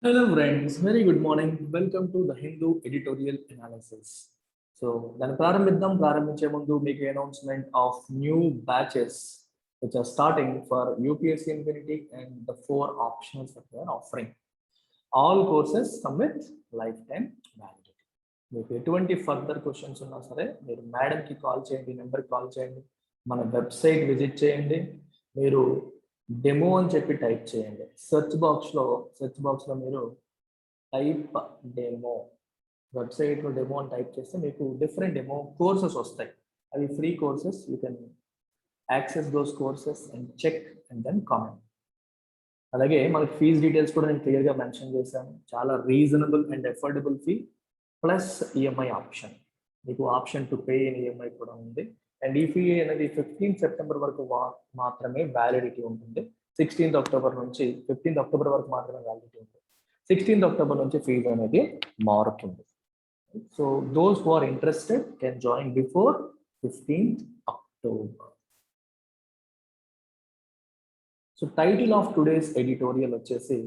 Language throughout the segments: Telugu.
Hello friends, very good morning. Welcome to the Hindu editorial analysis. దాన్ని ప్రారంభించే ముందు మీకు announcement of new batches which are starting for UPSC Infinity and the four options that they are offering. All courses come with lifetime validity. మీకు ఎటువంటి ఫర్దర్ క్వశ్చన్స్ ఉన్నా సరే మీరు మేడంకి కాల్ చేయండి, నెంబర్కి కాల్ చేయండి, మన వెబ్సైట్ విజిట్ చేయండి. మీరు డెమో అని చెప్పి టైప్ చేయండి. సెర్చ్ బాక్స్లో మీరు టైప్ డెమో, వెబ్సైట్లో డెమో అని టైప్ చేస్తే మీకు డిఫరెంట్ డెమో కోర్సెస్ వస్తాయి. అవి free courses. You can access those courses and check and then comment. అలాగే మనకి ఫీజ్ డీటెయిల్స్ కూడా నేను క్లియర్గా మెన్షన్ చేశాను. చాలా reasonable and affordable fee plus EMI option. మీకు option to pay in EMI కూడా ఉంది. అండ్ ఈ ఫీ అనేది 15 సెప్టెంబర్ వరకు మాత్రమే వ్యాలిడిటీ ఉంటుంది. 16 అక్టోబర్ నుంచి 15 అక్టోబర్ వరకు మాత్రమే వ్యాలిడిటీ ఉంటుంది. 16 అక్టోబర్ నుంచి ఫీజు అనేది మారుతుంది. So those who are interested can join before 15th October. So title of today's editorial వచ్చేసి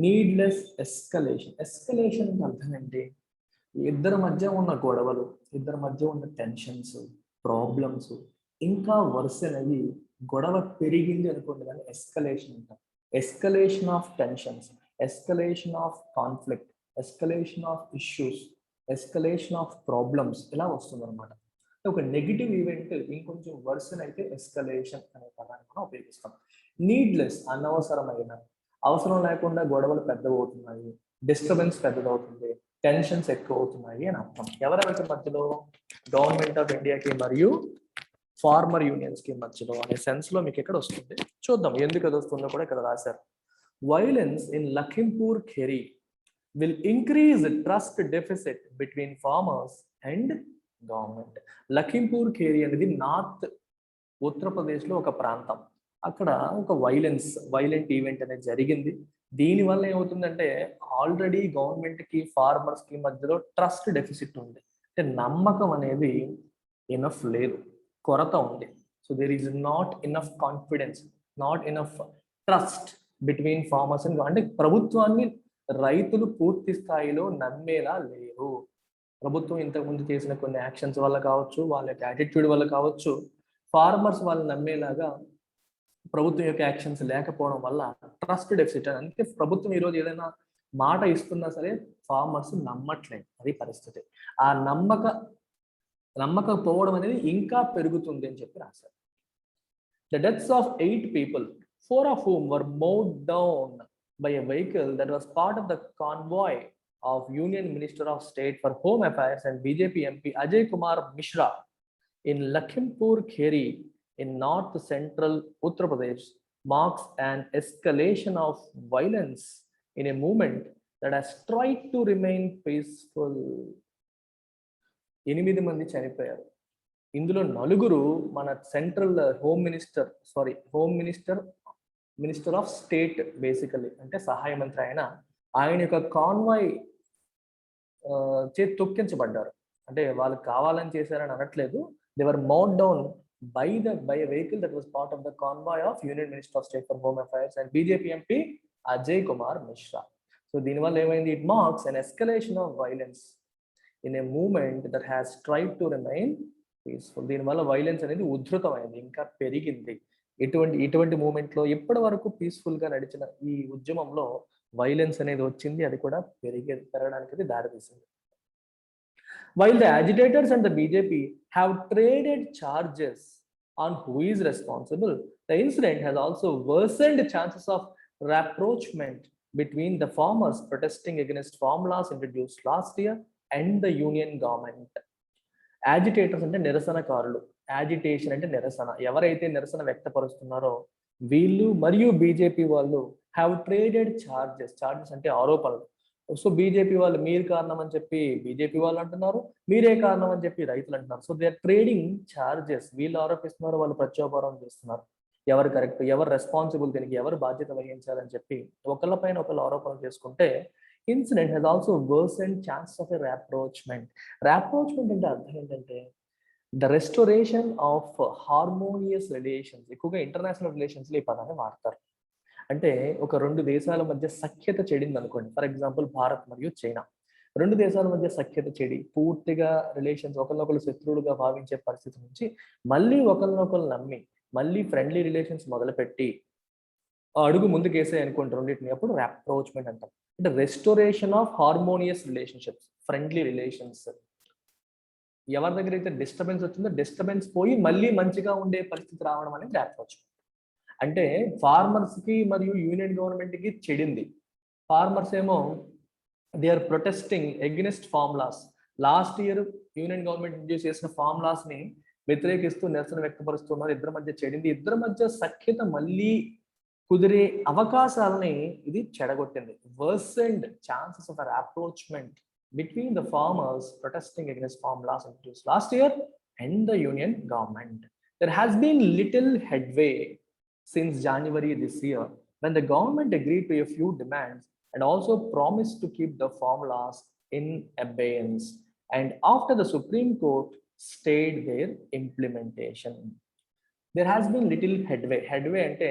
నీడ్లెస్ ఎస్కలేషన్. ఎస్కలేషన్ అంటే అర్థం ఏంటి? ఇద్దరి మధ్య ఉన్న గొడవలు, ఇద్దరి మధ్య ఉన్న టెన్షన్స్, ప్రాబ్లమ్స్ ఇంకా వరుసనవి గొడవ పెరిగింది అనుకోండి, కానీ ఎస్కలేషన్ అంటాం. Escalation of tensions, escalation of conflict, escalation of issues, escalation of problems ఇలా వస్తుంది అనమాట. ఒక నెగిటివ్ ఈవెంట్ ఇంకొంచెం వర్సన్ అయితే ఎస్కలేషన్ అనే పదాన్ని మనం ఉపయోగిస్తాం. నీడ్లెస్ అనవసరమైన, అవసరం లేకుండా గొడవలు పెద్దవవుతున్నాయి, డిస్టర్బెన్స్ పెద్దదవుతుంది, టెన్షన్స్ ఎక్కువ అవుతున్నాయి అని అర్థం. ఎవరెవరికి మధ్యలో? గవర్నమెంట్ ఆఫ్ ఇండియాకి మరియు ఫార్మర్ యూనియన్స్ కి మధ్యలో అనే సెన్స్ లో మీకు ఇక్కడ వస్తుంది. చూద్దాం ఎందుకు అది వస్తుందో కూడా ఇక్కడ రాశారు. Violence in Lakhimpur Kheri will increase trust deficit between farmers and government. Lakhimpur Kheri అనేది నార్త్ ఉత్తరప్రదేశ్ లో ఒక ప్రాంతం. అక్కడ ఒక వైలెంట్ ఈవెంట్ అనేది జరిగింది. దీనివల్ల ఏమవుతుందంటే ఆల్రెడీ గవర్నమెంట్ కి ఫార్మర్స్ కి మధ్యలో ట్రస్ట్ డెఫిసిట్ ఉంది. అంటే నమ్మకం అనేది ఇనఫ్ లేదు, కొరత ఉంది. So there is not enough confidence, not enough trust between farmers and, అంటే ప్రభుత్వాన్ని రైతులు పూర్తి స్థాయిలో నమ్మేలా లేరు. ప్రభుత్వం ఇంతకుముందు చేసిన కొన్ని యాక్షన్స్ వల్ల కావచ్చు, వాళ్ళ యొక్క యాటిట్యూడ్ వల్ల కావచ్చు, ఫార్మర్స్ వాళ్ళు నమ్మేలాగా ప్రభుత్వం యొక్క యాక్షన్స్ లేకపోవడం వల్ల ట్రస్ట్ డెఫిసిట్. అంటే ప్రభుత్వం ఈరోజు ఏదైనా మాట ఇస్తున్నా సరే ఫార్మర్స్ నమ్మట్లేదు, అది పరిస్థితి. ఆ నమ్మకపోవడం అనేది ఇంకా పెరుగుతుంది అని చెప్పి రాశారు. The deaths of 8 people, 4 of whom were mowed down by a vehicle that was part of the convoy of Union Minister of State for Home Affairs and BJP MP Ajay Kumar Mishra in Lakhimpur Kheri in north central Uttar Pradesh marks an escalation of violence in a movement that has tried to remain peaceful. 8 మంది చనిపోయారు. ఇందులో 4 మన central minister of state, basically అంటే సహాయ మంత్రి ఆయన యొక్క కాన్వాయ్ చేతి తొక్కించబడ్డారు. అంటే వాళ్ళు కావాలని చేశారని అనట్లేదు. They were mowed down by a vehicle that was part of the convoy of Union Minister of State for Home Affairs and BJP MP Ajay Kumar Mishra. So దీనివల్ల ఏమైంది? It marks an escalation of violence in a movement that has tried to remain peaceful. దీనివల్ల వైలెన్స్ అనేది ఉధృతమైంది, ఇంకా పెరిగింది. ఇటువంటి మూమెంట్ లో ఇప్పటి వరకు పీస్ఫుల్ గా నడిచిన ఈ ఉద్యమంలో వైలెన్స్ అనేది వచ్చింది, అది కూడా పెరగడానికి దారితీసింది. While the agitators and the BJP have traded charges on who is responsible, the incident has also worsened chances of rapprochement between the farmers protesting against farm laws introduced last year and the union government. Agitators అంటే నిరసనకారులు, యాజిటేషన్ అంటే నిరసన. ఎవరైతే నిరసన వ్యక్తపరుస్తున్నారో వీళ్ళు మరియు బీజేపీ వాళ్ళు హ్యావ్ ట్రేడెడ్ చార్జెస్ అంటే ఆరోపణలు. సో బీజేపీ వాళ్ళు మీరు కారణం అని చెప్పి బీజేపీ వాళ్ళు అంటున్నారు, మీరే కారణం అని చెప్పి రైతులు అంటున్నారు. So they are trading charges. వీళ్ళు ఆరోపిస్తున్నారు, వాళ్ళు ప్రత్యారోపణ చేస్తున్నారు. ఎవరు కరెక్ట్, ఎవరు రెస్పాన్సిబుల్, దీనికి ఎవరు బాధ్యత వహించాలని చెప్పి ఒకళ్ళపైన ఒకళ్ళు ఆరోపణలు చేసుకుంటే incident has also worsened chances of a rapprochement. Rapprochement అంటే అర్థం ఏంటంటే the restoration of harmonious relations. ఎక్కువగా ఇంటర్నేషనల్ రిలేషన్స్ లో ఈ పదాన్ని వాడతారు. అంటే ఒక రెండు దేశాల మధ్య సఖ్యత చెడింది అనుకోండి. ఫర్ ఎగ్జాంపుల్ భారత్ మరియు చైనా. రెండు దేశాల మధ్య సఖ్యత చెడి పూర్తిగా రిలేషన్స్ ఒకరినొకరు శత్రువులుగా భావించే పరిస్థితి నుంచి మళ్ళీ ఒకరినొకరు నమ్మి మళ్ళీ ఫ్రెండ్లీ రిలేషన్స్ మొదలుపెట్టి అడుగు ముందుకేసాయి అనుకోండి రెండింటిని, అప్పుడు అప్రోచ్మెంట్ అంటాం. అంటే restoration of harmonious relationships, friendly relations. ఎవరి దగ్గర అయితే డిస్టర్బెన్స్ వచ్చిందో డిస్టర్బెన్స్ పోయి మళ్ళీ మంచిగా ఉండే పరిస్థితి రావడం అనేది అప్రోచ్. అంటే ఫార్మర్స్ కి మరియు యూనియన్ గవర్నమెంట్ కి చెడింది. ఫార్మర్స్ ఏమో they are protesting against farm laws. Last year union government introduce చేసిన ఫార్ములాస్ ని వ్యతిరేకిస్తూ నిరసన వ్యక్తపరుస్తున్నారు. ఇద్దరి మధ్య చెడింది. ఇద్దరి మధ్య సఖ్యత మళ్ళీ కుదిరే అవకాశాలని ఇది చెడగొట్టింది. Worsened chances of rapprochement between the farmers protesting against formulas introduced last year and the union government. There has been little headway since January this year, when the government agreed to a few demands and also promised to keep the formulas in abeyance, and after the Supreme Court stayed their implementation. There has been little headway. Headway ante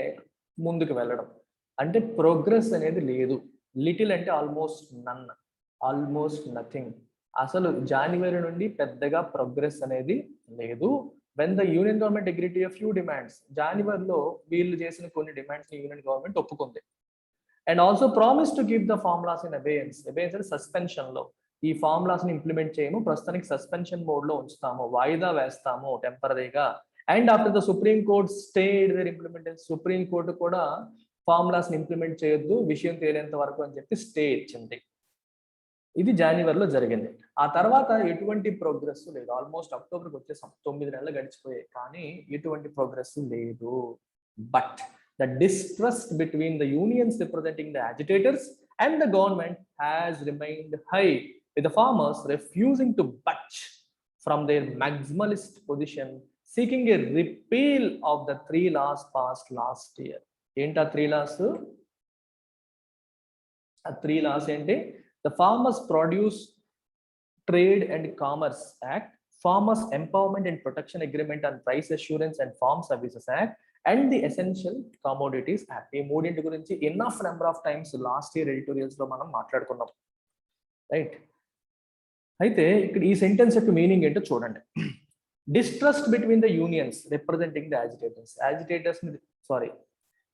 munduku velladam, ante progress anedi ledu. Little ante almost none, almost nothing. అసలు జనవరి నుండి పెద్దగా ప్రోగ్రెస్ అనేది లేదు. When the union government agree to a few demands, జనవరిలో వీళ్ళు చేసిన కొన్ని డిమాండ్స్ యూనియన్ గవర్నమెంట్ ఒప్పుకుంది. And also promise to keep the formulas in abeyance. Abeyance అంటే సస్పెన్షన్ లో, ఈ ఫార్ములాస్ ని ఇంప్లిమెంట్ చేయము, ప్రస్తుతానికి సస్పెన్షన్ మోడ్ లో ఉంచుతాము, వాయిదా వేస్తాము టెంపరీగా. And after the supreme court stayed their implementation, supreme court కూడా ఫార్ములాస్ ని ఇంప్లిమెంట్ చేయొద్దు విషయం తేలేంత వరకు అని చెప్పి స్టే ఇచ్చింది. ఇది జనవరిలో జరిగింది. ఆ తర్వాత ఎటువంటి ప్రోగ్రెస్ లేదు. ఆల్మోస్ట్ అక్టోబర్కి వచ్చేసాం, 9 నెలలు గడిచిపోయాయి, కానీ ఎటువంటి ప్రోగ్రెస్ లేదు. But the distrust between the unions representing the agitators and the government has remained high, with the farmers refusing to budge from their maximalist position, seeking a repeal of the 3 laws passed last year. ఏంటి ఆ 3 laws? ఆ 3 laws ఏంటి? The Farmers Produce Trade and Commerce Act, Farmers Empowerment and Protection Agreement on Price Assurance and Farm Services Act, and the Essential Commodities Act. ఈ మూడింటి గురించి enough number of times last year editorials లో మనం మాట్లాడుకున్నాం, రైట్? అయితే ఇక్కడ ఈ సెంటెన్స్ యొక్క మీనింగ్ ఏంటో చూడండి. Distrust between the unions representing the agitators,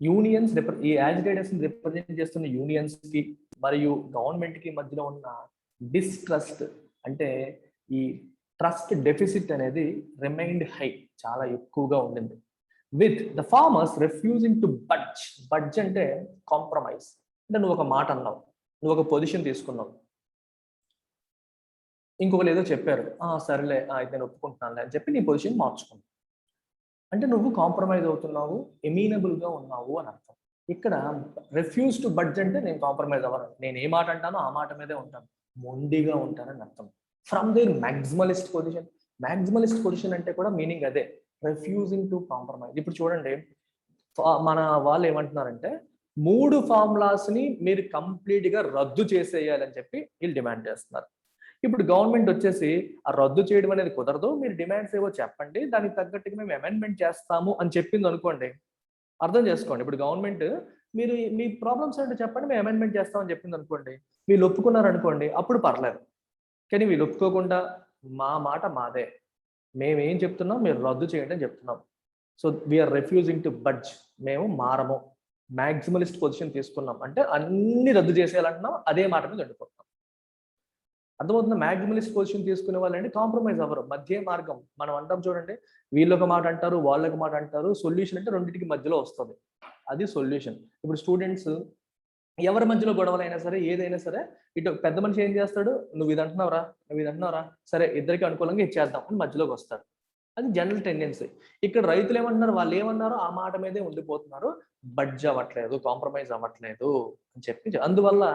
unions, ఈ యాజిటేటర్స్ ని రిప్రజెంట్ చేస్తున్న యూనియన్స్ కి మరియు గవర్నమెంట్ కి మధ్యలో ఉన్న డిస్ట్రస్ట్, అంటే ఈ ట్రస్ట్ డెఫిసిట్ అనేది రిమైన్డ్ హై, చాలా ఎక్కువగా ఉండింది. With the farmers refusing to buds అంటే కాంప్రమైజ్. అంటే నువ్వు ఒక మాట అన్నావు, నువ్వు ఒక పొజిషన్ తీసుకున్నావు, ఇంకొకరు ఏదో చెప్పారు, సరేలే అయితే నేను ఒప్పుకుంటున్నానులే అని చెప్పి నీ పొజిషన్ మార్చుకున్నావు. అంటే నువ్వు కాంప్రమైజ్ అవుతున్నావు, ఎమీనబుల్ గా ఉన్నావు అని అర్థం. ఇక్కడ రిఫ్యూజ్ టు బడ్జ్ అంటే నేను కాంప్రమైజ్ అవ్వను, నేను ఏ మాట అంటానో ఆ మాట మీదే ఉంటాను, మొండిగా ఉంటానని అర్థం. From their maximalist position. Maximalist position అంటే కూడా మీనింగ్ అదే, రిఫ్యూజింగ్ టు కాంప్రమైజ్. ఇప్పుడు చూడండి, మన వాళ్ళు ఏమంటున్నారంటే 3 ఫార్ములాస్ ని మీరు కంప్లీట్ గా రద్దు చేసేయాలని చెప్పి వీళ్ళు డిమాండ్ చేస్తున్నారు. ఇప్పుడు గవర్నమెంట్ వచ్చేసి ఆ రద్దు చేయడం అనేది కుదరదు, మీరు డిమాండ్స్ ఏవో చెప్పండి, దానికి తగ్గట్టుగా మేము అమెండ్మెంట్ చేస్తాము అని చెప్పింది అనుకోండి, అర్థం చేసుకోండి. ఇప్పుడు గవర్నమెంట్ మీరు మీ ప్రాబ్లమ్స్ ఏంటో చెప్పండి, మేము అమెండ్మెంట్ చేస్తామని చెప్పింది అనుకోండి, వీళ్ళు ఒప్పుకున్నారు అనుకోండి, అప్పుడు పర్లేదు. కానీ వీళ్ళు ఒప్పుకోకుండా మా మాట మాదే, మేము ఏం చెప్తున్నాం మీరు రద్దు చేయండి అని చెప్తున్నాం. So we're refusing to budge, మేము మారము, మ్యాక్సిమలిస్ట్ పొజిషన్ తీసుకున్నాం అంటే అన్ని రద్దు చేసేయాలంటున్నాం, అదే మాట మీద ఉండిపోతున్నాం. అర్థమవుతుంది? మ్యాక్సిమలిస్ట్ పొజిషన్ తీసుకునే వాళ్ళంటే కాంప్రమైజ్ అవ్వరు, మధ్య మార్గం. మనం అంటాం చూడండి, వీళ్ళొక మాట అంటారు, వాళ్ళొక మాట అంటారు, సొల్యూషన్ అంటే రెండింటికి మధ్యలో వస్తుంది, అది సొల్యూషన్. ఇప్పుడు స్టూడెంట్స్ ఎవరి మధ్యలో గొడవలైనా సరే, ఏదైనా సరే, ఇటు పెద్ద మనిషి ఏం చేస్తాడు, నువ్వు ఇది అంటున్నావురా, నువ్వు ఇది అంటున్నావురా, సరే ఇద్దరికి అనుకూలంగా ఇచ్చేద్దాం అని మధ్యలోకి వస్తాడు. అది జనరల్ టెండెన్సీ. ఇక్కడ రైతులు ఏమంటున్నారు, వాళ్ళు ఏమన్నారో ఆ మాట మీదే ఉండిపోతున్నారు, బడ్జ్ అవ్వట్లేదు, కాంప్రమైజ్ అవ్వట్లేదు అని చెప్పి. అందువల్ల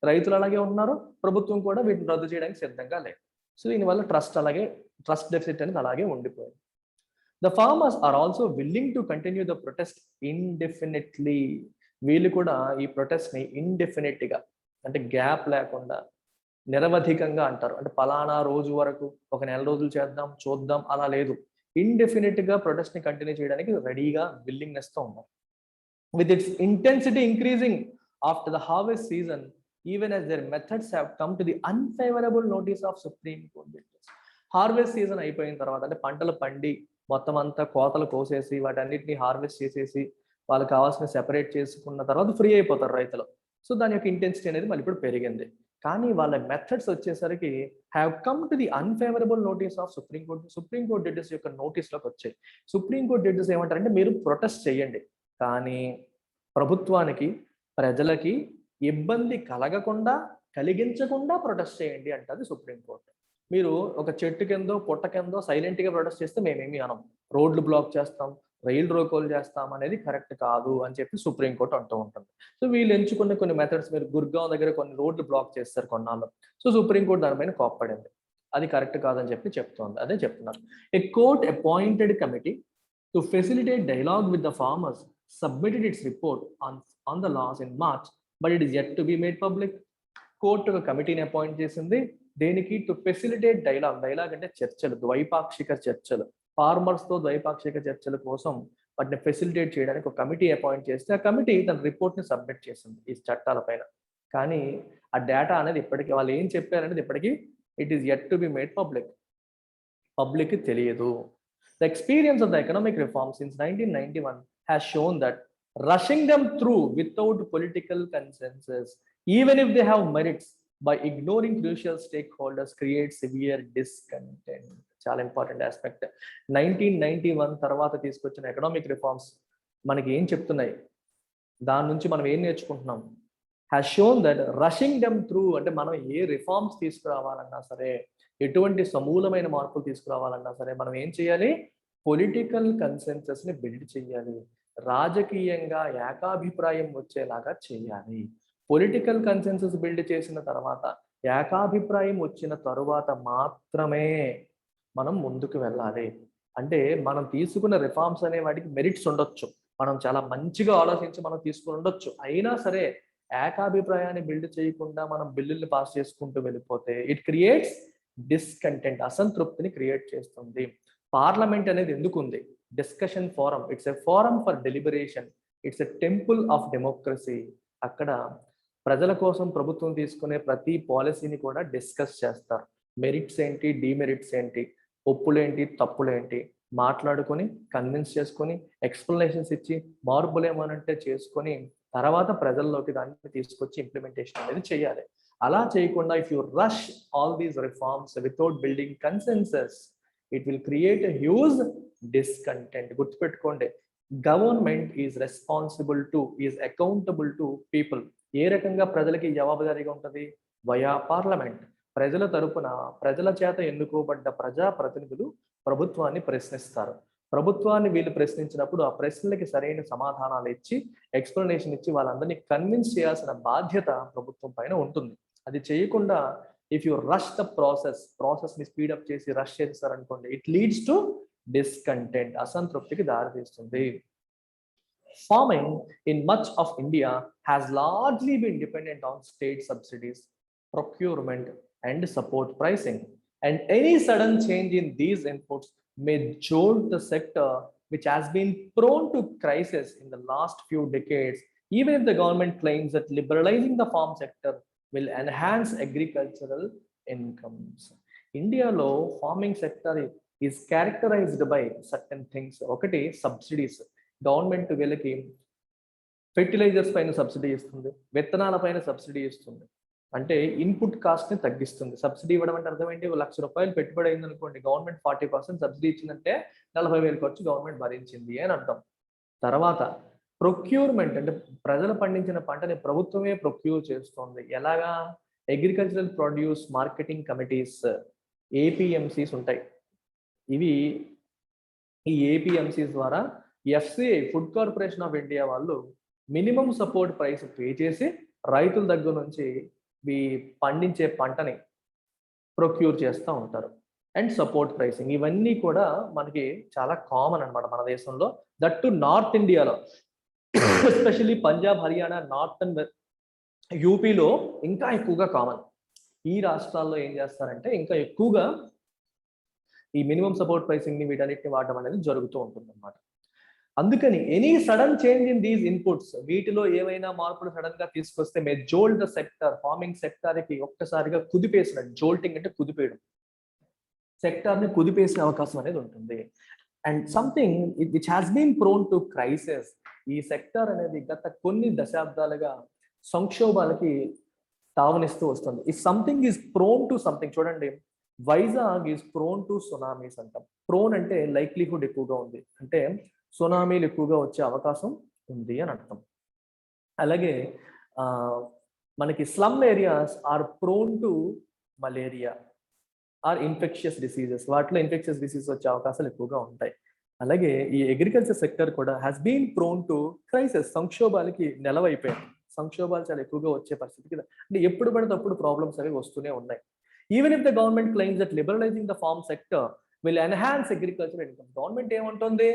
రైతులు అలాగే ఉన్నారు, ప్రభుత్వం కూడా వీటిని రద్దు చేయడానికి సిద్ధంగా లేదు. సో దీనివల్ల ట్రస్ట్ డెఫిసిట్ అనేది అలాగే ఉండిపోయింది. The farmers are also willing to continue the protest indefinitely. వీళ్ళు కూడా ఈ ప్రొటెస్ట్ ని ఇండెఫినెట్ గా, అంటే గ్యాప్ లేకుండా, నిరవధికంగా అంటారు, అంటే పలానా రోజు వరకు, ఒక నెల రోజులు చేద్దాం చూద్దాం అలా లేదు, ఇండెఫినెట్ గా ప్రొటెస్ట్ ని కంటిన్యూ చేయడానికి రెడీగా విల్లింగ్నెస్ తో ఉన్నారు. with its intensity increasing after the harvest season, even as their methods have come to the unfavorable notice of Supreme Court judges. Harvest season అయిపోయిన తర్వాత అంటే పంటలు పండి మొత్తం అంతా కోతలు కోసేసి వాటన్నిటిని హార్వెస్ట్ చేసేసి వాళ్ళకి కావాల్సిన సెపరేట్ చేసుకున్న తర్వాత ఫ్రీ అయిపోతారు రైతులు. సో దాని యొక్క ఇంటెన్సిటీ అనేది మళ్ళీ ఇప్పుడు పెరిగింది. కానీ వాళ్ళ మెథడ్స్ వచ్చేసరికి have come to the unfavourable notice of supreme court judges యొక్క నోటీస్లోకి వచ్చాయి. సుప్రీంకోర్టు జడ్జెస్ ఏమంటారంటే మీరు ప్రొటెస్ట్ చేయండి, కానీ ప్రభుత్వానికి ప్రజలకి ఇబ్బంది కలిగించకుండా ప్రొటెస్ట్ చేయండి అంటది సుప్రీంకోర్టు. మీరు ఒక చెట్టు కిందో పుట్ట కిందో సైలెంట్గా ప్రొటెస్ట్ చేస్తే మేమేమి అనం, రోడ్లు బ్లాక్ చేస్తాం, రైలు రోకోలు చేస్తాం అనేది కరెక్ట్ కాదు అని చెప్పి సుప్రీంకోర్టు అంటూ ఉంటుంది. సో వీళ్ళు ఎంచుకున్న కొన్ని మెథడ్స్, మీరు గుర్గావ్ దగ్గర కొన్ని రోడ్లు బ్లాక్ చేస్తారు కొన్నాళ్ళు. సో సుప్రీంకోర్టు దానిపైన కోప్పడింది, అది కరెక్ట్ కాదని చెప్పి చెప్తోంది. అదే చెప్తున్నారు. ఏ court appointed committee to facilitate dialogue with the farmers submitted its report on the laws in March, but it is yet to be made public. Court ఒక కమిటీని అపాయింట్ చేసింది దేనికి? టు ఫెసిలిటేట్ డైలాగ్ అంటే చర్చలు, ద్వైపాక్షిక చర్చలు, ఫార్మర్స్ తో ద్వైపాక్షిక చర్చల కోసం వాటిని ఫెసిలిటేట్ చేయడానికి ఒక కమిటీ అపాయింట్ చేస్తే ఆ కమిటీ తన రిపోర్ట్ ని సబ్మిట్ చేసింది ఈ చట్టాల పైన. కానీ ఆ డేటా అనేది ఇప్పటికీ వాళ్ళు ఏం చెప్పారనేది ఇప్పటికీ it is yet to be made public తెలియదు. The experience of the economic reform since 1991 has shown that rushing them through without political consensus, even if they have merits, by ignoring crucial stakeholders, creates severe discontent. చాలా ఇంపార్టెంట్ ఆస్పెక్ట్. 1991 తర్వాత తీసుకొచ్చిన ఎకనామిక్ రిఫార్మ్స్ మనకి ఏం చెప్తున్నాయి, దాని నుంచి మనం ఏం నేర్చుకుంటున్నాం? Has shown that rushing them through అంటే మనం ఏ రిఫార్మ్స్ తీసుకురావాలన్నా సరే, ఎటువంటి సమూలమైన మార్పులు తీసుకురావాలన్నా సరే మనం ఏం చేయాలి? పొలిటికల్ కన్సెన్సస్ ని బిల్డ్ చేయాలి, రాజకీయంగా ఏకాభిప్రాయం వచ్చేలాగా చేయాలి. పొలిటికల్ కన్సెన్సస్ బిల్డ్ చేసిన తర్వాత, ఏకాభిప్రాయం వచ్చిన తరువాత మాత్రమే మనం ముందుకు వెళ్ళాలి. అంటే మనం తీసుకున్న రిఫార్మ్స్ అనే వాటికి మెరిట్స్ ఉండొచ్చు, మనం చాలా మంచిగా ఆలోచించి మనం తీసుకుని ఉండొచ్చు, అయినా సరే ఏకాభిప్రాయాన్ని బిల్డ్ చేయకుండా మనం బిల్లుల్ని పాస్ చేసుకుంటూ వెళ్ళిపోతే ఇట్ క్రియేట్స్ డిస్కంటెంట్, అసంతృప్తిని క్రియేట్ చేస్తుంది. పార్లమెంట్ అనేది ఎందుకు ఉంది? Discussion forum, it's a forum for deliberation, it's a temple of democracy. అక్కడ ప్రజల కోసం ప్రభుత్వం తీసుకునే ప్రతి పాలసీని కూడా డిస్కస్ చేస్తారు. మెరిట్స్ ఏంటి, డిమెరిట్స్ ఏంటి, ఒప్పులేంటి, తప్పులేంటి మాట్లాడుకొని కన్విన్స్ చేసుకొని ఎక్స్ప్లెనేషన్స్ ఇచ్చి మార్పులేమోనంటే చేసుకొని తర్వాత ప్రజల్లోకి దాన్ని తీసుకొచ్చి ఇంప్లిమెంటేషన్ అనేది చేయాలి. అలా చేయకుండా if you rush all these reforms without building consensus, it will create a huge discontent. గుర్తుపెట్టుకోండి, government is responsible to, is accountable to people. ఏ రకంగా ప్రజలకి జవాబుదారీగా ఉంటుంది? Via parliament. ప్రజల తరపున ప్రజల చేత ఎన్నుకోబడ్డ ప్రజా ప్రతినిధులు ప్రభుత్వాన్ని ప్రశ్నిస్తారు. ప్రభుత్వాన్ని వీళ్ళు ప్రశ్నించినప్పుడు ఆ ప్రశ్నలకి సరైన సమాధానాలు ఇచ్చి ఎక్స్ప్లెనేషన్ ఇచ్చి వాళ్ళందరినీ కన్విన్స్ చేయాల్సిన బాధ్యత ప్రభుత్వం పైన ఉంటుంది. అది చేయకుండా if you rush the process ని స్పీడప్ చేసి రష్ చేస్తారనుకోండి, ఇట్ లీడ్స్ టు డిస్కంటెంట్, అసంతృప్తికి దారితీస్తుంది. Farming in much of India has largely been dependent on state subsidies, procurement and support pricing, and any sudden change in these inputs may jolt the sector which has been prone to crisis in the last few decades, even if the government claims that liberalizing the farm sector will enhance agricultural incomes. India lo farming sector is characterized by certain things. ఒకటి సబ్సిడీస్. గవర్నమెంట్ వీళ్ళకి ఫెర్టిలైజర్స్ పైన సబ్సిడీ ఇస్తుంది, విత్తనాల పైన సబ్సిడీ ఇస్తుంది, అంటే ఇన్పుట్ కాస్ట్ ని తగ్గిస్తుంది. సబ్సిడీ ఇవ్వడం అంటే అర్థం ఏంటి? ₹1,00,000 పెట్టుబడి అయింది అనుకోండి, గవర్నమెంట్ 40% సబ్సిడీ ఇచ్చిందంటే 40,000 ఖర్చు గవర్నమెంట్ భరించింది అని అర్థం. తర్వాత ప్రొక్యూర్మెంట్ అంటే ప్రజలు పండించిన పంటని ప్రభుత్వమే ప్రొక్యూర్ చేస్తుంది. ఎలాగా? Agricultural produce marketing committees, APMCs ఉంటాయి. ఈ ఏపీఎంసీస్ ద్వారా FCI, food corporation of India వాళ్ళు మినిమం సపోర్ట్ ప్రైస్ పే చేసి రైతుల దగ్గర నుంచి పండించే పంటని ప్రొక్యూర్ చేస్తూ ఉంటారు. అండ్ సపోర్ట్ ప్రైసింగ్, ఇవన్నీ కూడా మనకి చాలా కామన్ అనమాట మన దేశంలో. దట్ టు నార్త్ ఇండియాలో, ఎస్పెషల్లీ పంజాబ్, హర్యానా, నార్థన్ యూపీలో ఇంకా ఎక్కువగా కామన్. ఈ రాష్ట్రాల్లో ఏం చేస్తారంటే ఇంకా ఎక్కువగా ఈ మినిమం సపోర్ట్ ప్రైసింగ్ ని వీటన్నిటిని వాడడం అనేది జరుగుతూ ఉంటుంది అనమాట. అందుకని any sudden change in these inputs, వీటిలో ఏమైనా మార్పులు సడన్ గా తీసుకొస్తే may jolt the sector, farming sector కి ఒక్కసారిగా కుదిపేసినట్టు. జోల్టింగ్ అంటే కుదిపేయడం, సెక్టర్ ని కుదిపేసే అవకాశం అనేది ఉంటుంది. And something which has been prone to crisis, ఈ సెక్టర్ అనేది గత కొన్ని దశాబ్దాలుగా సంక్షోభాలకి తావనిస్తూ వస్తుంది. If something is prone to something, చూడండి Vizag is prone to tsunamis అంటాం. ప్రోన్ అంటే లైక్లీహుడ్ ఎక్కువగా ఉంది, అంటే సునామీలు ఎక్కువగా వచ్చే అవకాశం ఉంది అని అర్థం. అలాగే మనకి slum areas are prone to malaria or infectious diseases, వాటిలో ఇన్ఫెక్షియస్ డిసీజెస్ వచ్చే అవకాశాలు ఎక్కువగా ఉంటాయి. అలాగే ఈ అగ్రికల్చర్ సెక్టర్ కూడా has been prone to crisis, సంక్షోభాలకి నెలవైపోయింది. సంక్షోభాలు చాలా ఎక్కువగా వచ్చే పరిస్థితికి, అంటే ఎప్పుడు పడితే అప్పుడు ప్రాబ్లమ్స్ అవి వస్తూనే ఉన్నాయి. Even if the government claims that liberalising the farm sector will enhance agriculture income. Government ఏమంటుంది,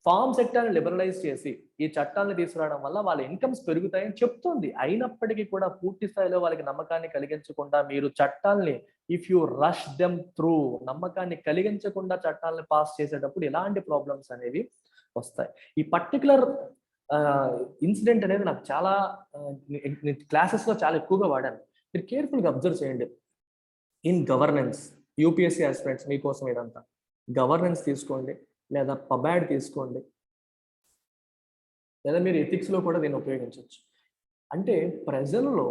ఫార్మ్ సెక్టర్ని లిబరలైజ్ చేసి ఈ చట్టాలను తీసుకురావడం వల్ల వాళ్ళ ఇన్కమ్స్ పెరుగుతాయని చెప్తుంది. అయినప్పటికీ కూడా పూర్తి స్థాయిలో వాళ్ళకి నమ్మకాన్ని కలిగించకుండా మీరు చట్టాలని, if you rush them through, నమ్మకాన్ని కలిగించకుండా చట్టాలను పాస్ చేసేటప్పుడు ఇలాంటి ప్రాబ్లమ్స్ అనేవి వస్తాయి. ఈ పర్టికులర్ ఇన్సిడెంట్ అనేది నాకు చాలా క్లాసెస్లో చాలా ఎక్కువగా వాడాను. మీరు కేర్ఫుల్గా అబ్జర్వ్ చేయండి. ఇన్ గవర్నెన్స్, యూపీఎస్సీ ఆస్పిరెంట్స్ మీకోసం ఇదంతా, గవర్నెన్స్ తీసుకోండి, లేదా పబాడ్ తీసుకోండి, లేదా మీరు ఎథిక్స్లో కూడా దీన్ని ఉపయోగించవచ్చు. అంటే ప్రజలలో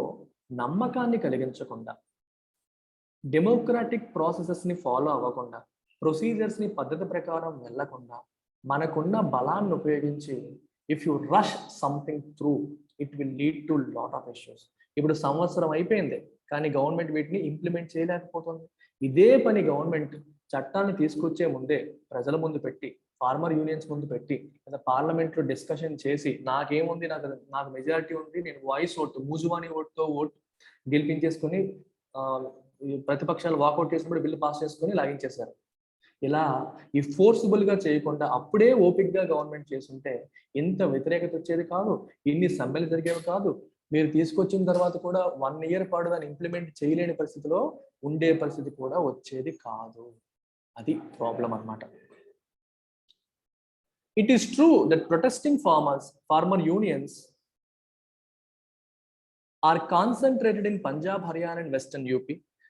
నమ్మకాన్ని కలిగించకుండా, డెమోక్రాటిక్ ప్రాసెసెస్ని ఫాలో అవ్వకుండా, ప్రొసీజర్స్ని పద్ధతి ప్రకారం వెళ్ళకుండా, మనకున్న బలాన్ని ఉపయోగించి if you rush something through it will lead to lot of issues. ఇప్పుడు సంవత్సరం అయిపోయింది కానీ గవర్నమెంట్ వీటిని ఇంప్లిమెంట్ చేయలేకపోతుంది. ఇదే పని గవర్నమెంట్ చట్టాన్ని తీసుకొచ్చే ముందే ప్రజల ముందు పెట్టి, ఫార్మర్ యూనియన్స్ ముందు పెట్టి, లేదా పార్లమెంట్లో డిస్కషన్ చేసి, నాకేముంది, నాకు మెజారిటీ ఉంది, నేను వాయిస్ ఓటు, మూజువాణి ఓటుతో ఓటు గెలిపించేసుకుని ప్రతిపక్షాలు వాకౌట్ చేసినప్పుడు బిల్లు పాస్ చేసుకుని లాగించేశారు. ఇలా ఈ ఫోర్సిబుల్గా చేయకుండా అప్పుడే ఓపిక్గా గవర్నమెంట్ చేస్తుంటే ఇంత వ్యతిరేకత వచ్చేది కాదు, ఇన్ని సమ్మెలు జరిగేవి కాదు. మీరు తీసుకొచ్చిన తర్వాత కూడా 1 year పాటు దాన్ని ఇంప్లిమెంట్ చేయలేని పరిస్థితిలో ఉండే పరిస్థితి కూడా వచ్చేది కాదు. అది ప్రాబ్లం అన్నమాట. It is true that protesting farmer unions are concentrated in Punjab, Haryana and Western UP,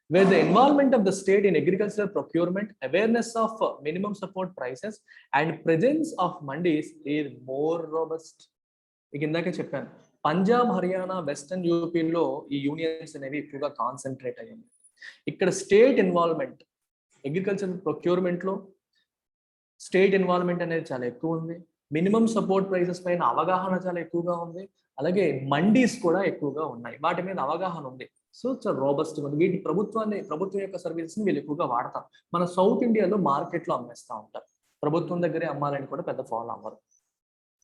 where the involvement of the state in agricultural procurement, awareness of minimum support prices and presence of mandis is more robust. ఇందాక చెప్పాను, పంజాబ్, హర్యానా, వెస్టర్న్ యూపీలో ఈ యూనియన్స్ అనేవి ఎక్కువగా కాన్సన్ట్రేట్ అయ్యాయి. ఇక్కడ స్టేట్ ఇన్వాల్వ్మెంట్, అగ్రికల్చర్ ప్రొక్యూర్మెంట్లో స్టేట్ ఇన్వాల్వ్మెంట్ అనేది చాలా ఎక్కువ ఉంది. మినిమం సపోర్ట్ ప్రైసెస్ పైన అవగాహన చాలా ఎక్కువగా ఉంది. అలాగే మండీస్ కూడా ఎక్కువగా ఉన్నాయి, వాటి మీద అవగాహన ఉంది. సో చాలా రోబస్ట్ ఉంది. వీటి ప్రభుత్వం యొక్క సర్వీసెస్ ని వీళ్ళు ఎక్కువగా వాడతారు. మన సౌత్ ఇండియాలో మార్కెట్లో అమ్మేస్తూ ఉంటారు, ప్రభుత్వం దగ్గరే అమ్మాలని కూడా పెద్ద ఫాలో అవ్వరు.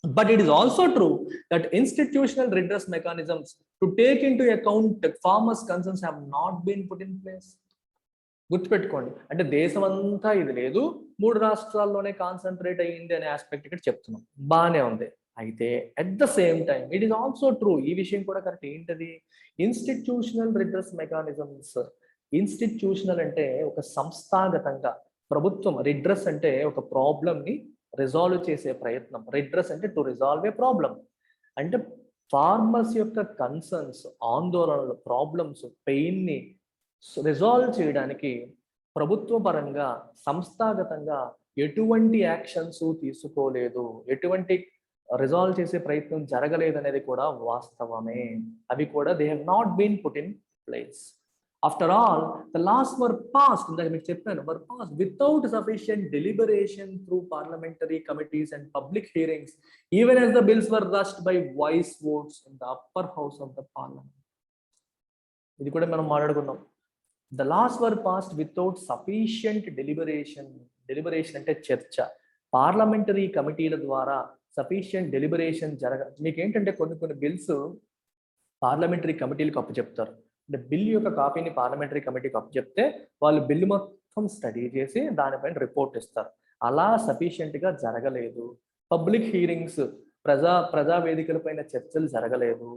But it is also true that institutional redress mechanisms to take into account farmers' concerns have not been put in place. గుర్తుపెట్టుకోండి, అంటే దేశం అంతా ఇది లేదు, 3 రాష్ట్రాల్లోనే కాన్సన్ట్రేట్ అయ్యింది అనే ఆస్పెక్ట్ ఇక్కడ చెప్తున్నాం. బాగానే ఉంది. అయితే at the same time it is also true, ఈ విషయం కూడా కరెక్ట్. ఏంటది? Institutional redress mechanisms. ఇన్స్టిట్యూషనల్ అంటే ఒక సంస్థాగతంగా ప్రభుత్వం, రిడ్రెస్ అంటే ఒక ప్రాబ్లమ్ని రిజాల్వ్ చేసే ప్రయత్నం. రిడ్రెస్ అంటే టు రిజాల్వ్ ఏ ప్రాబ్లం, అంటే ఫార్మర్స్ యొక్క కన్సర్న్స్, ఆందోళనలు, ప్రాబ్లమ్స్, పెయిన్ని రిజాల్వ్ చేయడానికి ప్రభుత్వ పరంగా సంస్థాగతంగా ఎటువంటి యాక్షన్స్ తీసుకోలేదు, ఎటువంటి రిజాల్వ్ చేసే ప్రయత్నం జరగలేదు అనేది కూడా వాస్తవమే. అవి కూడా they have not been put in place. After all, the laws were passed, were passed without sufficient deliberation through parliamentary committees and public hearings, even as the bills were rushed by voice votes in the upper house of the parliament. ఇది కూడా మనం మాట్లాడుకున్నాం. The laws were passed without sufficient deliberation. Deliberation అంటే చర్చ. పార్లమెంటరీ కమిటీల ద్వారా సఫిషియంట్ డెలిబరేషన్ మీకు ఏంటంటే కొన్ని బిల్స్ పార్లమెంటరీ కమిటీలకు అప్పచెప్తారు. అంటే బిల్ యొక్క కాపీని పార్లమెంటరీ కమిటీకి అప్పచెప్తే వాళ్ళు బిల్లు మొత్తం స్టడీ చేసి దానిపైన రిపోర్ట్ ఇస్తారు. అలా సఫిషియెంట్గా జరగలేదు. పబ్లిక్ హీరింగ్స్, ప్రజా వేదికలపైన చర్చలు జరగలేదు.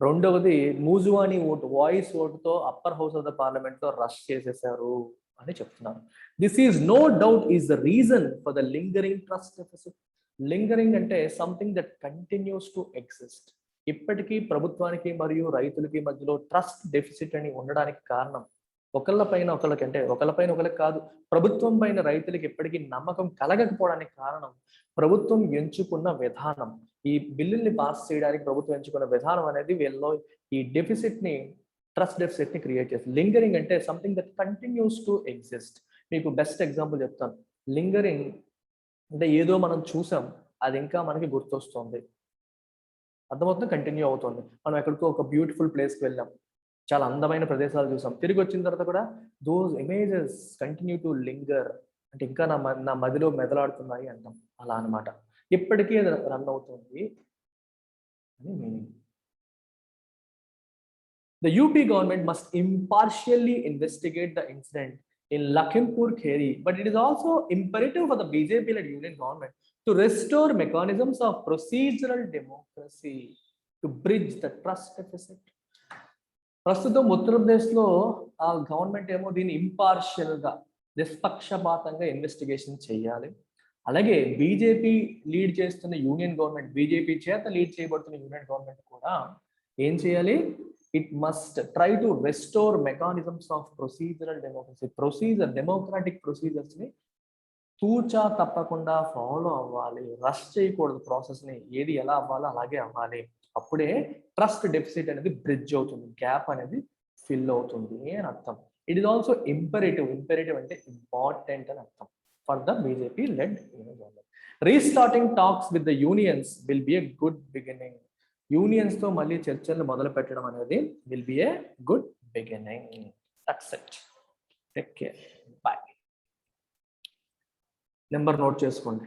రెండవది మూజువాణి ఓటు, వాయిస్ ఓటుతో upper house of the parliament లో రష్ చేసేసారు అని చెప్తున్నారు. This is no doubt is the reason for the lingering trust deficit. Lingering అంటే something that continues to exist. ఇప్పటికీ ప్రభుత్వానికి మరియు రైతులకి మధ్యలో ట్రస్ట్ డెఫిసిట్ అని ఉండడానికి కారణం ఒకళ్ళపైన ఒకళ్ళకి, అంటే ఒకళ్ళపైన ఒకళ్ళకి కాదు, ప్రభుత్వం పైన రైతులకి ఎప్పటికీ నమ్మకం కలగకపోవడానికి కారణం ప్రభుత్వం ఎంచుకున్న విధానం. ఈ బిల్లుల్ని పాస్ చేయడానికి ప్రభుత్వం ఎంచుకున్న విధానం అనేది వీళ్ళలో ఈ డెఫిసిట్ ని, ట్రస్ట్ డెఫిసిట్ ని క్రియేట్ చేస్తుంది. లింగరింగ్ అంటే something that continues to exist. మీకు బెస్ట్ ఎగ్జాంపుల్ చెప్తాను. లింగరింగ్ అంటే ఏదో మనం చూసాం, అది ఇంకా మనకి గుర్తొస్తుంది, అర్థమవుతుంది, కంటిన్యూ అవుతుంది. మనం ఎక్కడికో ఒక బ్యూటిఫుల్ ప్లేస్కి వెళ్ళాం, చాలా అందమైన ప్రదేశాలు చూసాం, తిరిగి వచ్చిన తర్వాత కూడా those images continue to linger, అంటే ఇంకా నా మదిలో మెదలాడుతున్నాయి అంటాం. అలా అనమాట, ఇప్పటికీ అది రన్ అవుతుంది అని meaning. The UP government must impartially investigate the incident in Lakhimpur Kheri, but it is also imperative for the BJP-led union government to restore mechanisms of procedural democracy to bridge the trust deficit. ప్రస్తుతం ఉత్తరప్రదేశ్లో ఆ గవర్నమెంట్ ఏమో దీన్ని ఇంపార్షియల్గా, నిష్పక్షపాతంగా ఇన్వెస్టిగేషన్ చేయాలి. అలాగే బీజేపీ లీడ్ చేస్తున్న యూనియన్ గవర్నమెంట్, బీజేపీ చేత లీడ్ చేయబడుతున్న యూనియన్ గవర్నమెంట్ కూడా ఏం చేయాలి? It must try to restore mechanisms of procedural democracy. Democratic procedures ని తూచా తప్పకుండా ఫాలో అవ్వాలి, రష్ చేయకూడదు ప్రాసెస్ని, ఏది ఎలా అవ్వాలో అలాగే అవ్వాలి. అప్పుడే ట్రస్ట్ డెఫిసిట్ అనేది బ్రిడ్జ్ అవుతుంది, గ్యాప్ అనేది ఫిల్ అవుతుంది అని అర్థం. ఇట్ ఈస్ ఆల్సో ఇంపరేటివ్ అంటే ఇంపార్టెంట్ అని అర్థం for the BJP led union government. Restarting talks with the unions will be a good beginning. Unions తో మళ్ళీ చర్చలు మొదలు పెట్టడం అనేది will be a good beginning. That's it. Take care, by. Number note చేసుకోండి.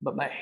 Bye-bye.